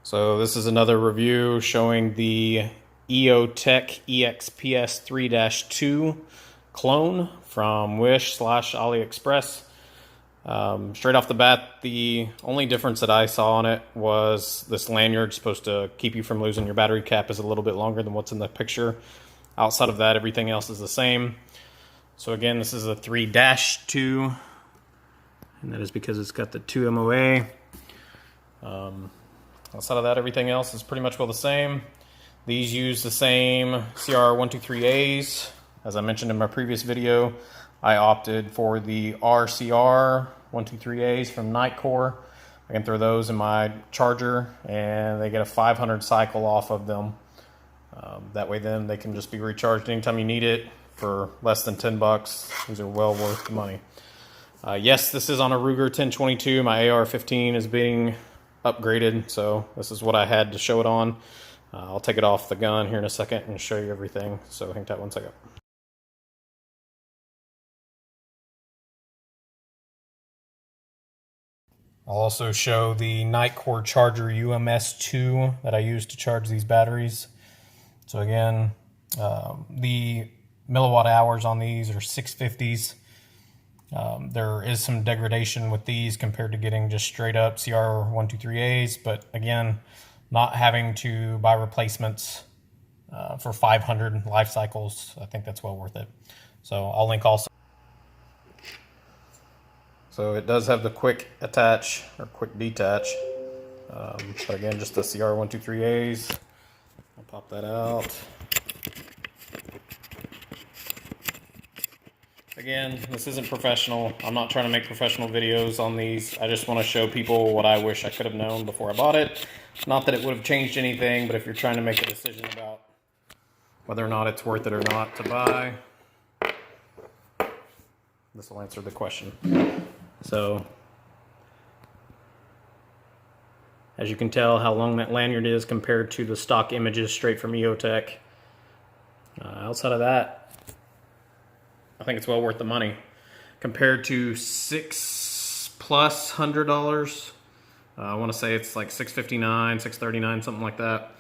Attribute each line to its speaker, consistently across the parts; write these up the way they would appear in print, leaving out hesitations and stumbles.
Speaker 1: So this is another review showing the EOTECH EXPS3-2 clone from Wish/AliExpress. Straight off the bat, the only difference that I saw on it was this lanyard supposed to keep you from losing your battery cap is a little bit longer than what's in the picture. Outside of that, everything else is the same. So again, this is a 3-2, and that is because it's got the 2 MOA. Outside of that, everything else is pretty much well the same. These use the same CR123As. As I mentioned in my previous video, I opted for the RCR123As from Nitecore. I can throw those in my charger and they get a 500 cycle off of them. That way then they can just be recharged anytime you need it for less than 10 bucks. These are well worth the money. Yes, this is on a Ruger 1022. My AR-15 is being upgraded, so this is what I had to show it on. I'll take it off the gun here in a second and show you everything, so hang tight one second. I'll also show the Nitecore charger UMS2 that I use to charge these batteries. So again, the milliwatt hours on these are 650s. There is some degradation with these compared to getting just straight up CR123As, but again, not having to buy replacements for 500 life cycles, I think that's well worth it. So I'll link also. So it does have the quick attach or quick detach, but again, just the CR123As. I'll pop that out. Again, this isn't professional. I'm not trying to make professional videos on these. I just want to show people what I wish I could have known before I bought it. Not that it would have changed anything, but if you're trying to make a decision about whether or not it's worth it or not to buy, this will answer the question. So, as you can tell how long that lanyard is compared to the stock images straight from EOTECH. Outside of that, I think it's well worth the money. Compared to $600+, I want to say it's like $659, $639, something like that.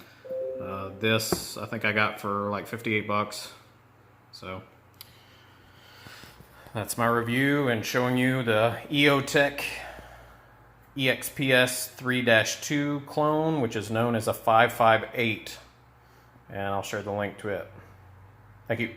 Speaker 1: This I think I got for like 58 bucks. So that's my review and showing you the EOTECH EXPS3-2 clone, which is known as a 558. And I'll share the link to it. Thank you.